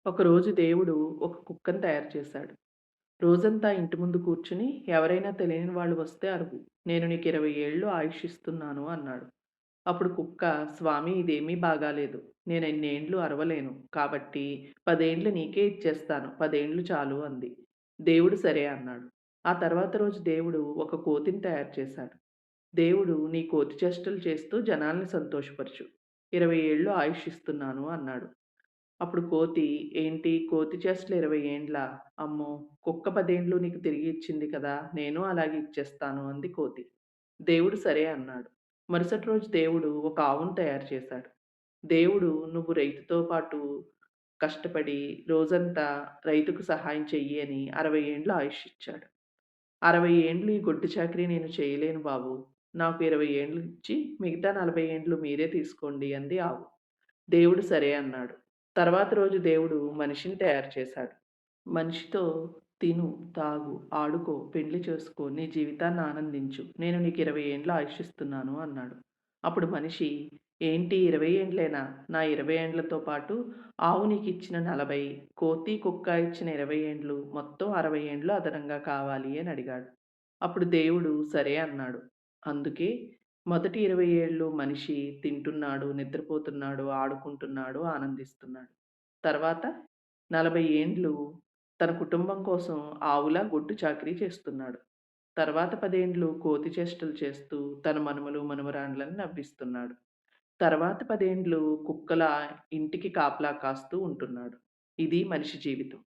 ఒకరోజు దేవుడు ఒక కుక్కను తయారు చేశాడు. రోజంతా ఇంటి ముందు కూర్చుని ఎవరైనా తెలియని వాళ్ళు వస్తే అరుగు. నేను నీకు 20 ఏళ్ళు ఆయుష్ ఇస్తున్నాను అన్నాడు. అప్పుడు కుక్క, స్వామీ ఇదేమీ బాగాలేదు. నేనెన్నేండ్లు అరవలేను. కాబట్టి 10 ఏండ్లు నీకే ఇచ్చేస్తాను. 10 ఏండ్లు చాలు అంది. దేవుడు సరే అన్నాడు. ఆ తర్వాత రోజు దేవుడు ఒక కోతిని తయారు చేశాడు. దేవుడు నీ కోతి చేష్టలు చేస్తూ జనాల్ని సంతోషపరచు. 20 ఏళ్ళు ఆయుష్ ఇస్తున్నాను అన్నాడు. అప్పుడు కోతి, "ఏంటి కోతి చేష్టలు 20 ఏండ్లా? అమ్మో! కుక్క 10 ఏండ్లు నీకు తిరిగి ఇచ్చింది కదా! నేను అలాగే ఇచ్చేస్తాను" అంది కోతి. దేవుడు సరే అన్నాడు. మరుసటి రోజు దేవుడు ఒక ఆవును తయారు చేశాడు. దేవుడు "నువ్వు రైతుతో పాటు కష్టపడి రోజంతా రైతుకు సహాయం చెయ్యి" అని 60 ఏండ్లు ఆయుష్ ఇచ్చాడు. 60 ఏండ్లు ఈ గొడ్డు చాకిరీ నేను చేయలేను బాబూ! నాకు 20 ఏండ్లు ఇచ్చి మిగతా 40 ఏండ్లు మీరే తీసుకోండి అంది ఆవు. దేవుడు సరే అన్నాడు. తర్వాత రోజు దేవుడు మనిషిని తయారు చేశాడు. మనిషితో తిను, తాగు, ఆడుకో, పెండ్లి చేసుకో, నీ జీవితాన్ని ఆనందించు. నేను నీకు 20 ఏండ్ల ఆయుషిస్తున్నాను అన్నాడు. అప్పుడు మనిషి, ఏంటి 20 ఏండ్లేనా? నా 20 ఏండ్లతో పాటు ఆవు నీకిచ్చిన 40, కోతి, కుక్క ఇచ్చిన 20 ఏండ్లు, మొత్తం 60 ఏండ్లు అదనంగా కావాలి అని అడిగాడు. అప్పుడు దేవుడు సరే అన్నాడు. అందుకే మొదటి 20 ఏళ్ళు మనిషి తింటున్నాడు, నిద్రపోతున్నాడు, ఆడుకుంటున్నాడు, ఆనందిస్తున్నాడు. తర్వాత 40 ఏండ్లు తన కుటుంబం కోసం ఆవులా గొడ్డు చాకిరీ చేస్తున్నాడు. తర్వాత 10 ఏండ్లు కోతి చేష్టలు చేస్తూ తన మనుమలు, మనమరాండ్లని నవ్విస్తున్నాడు. తర్వాత 10 ఏండ్లు కుక్కలా ఇంటికి కాపలా కాస్తూ ఉంటున్నాడు. ఇది మనిషి జీవితం.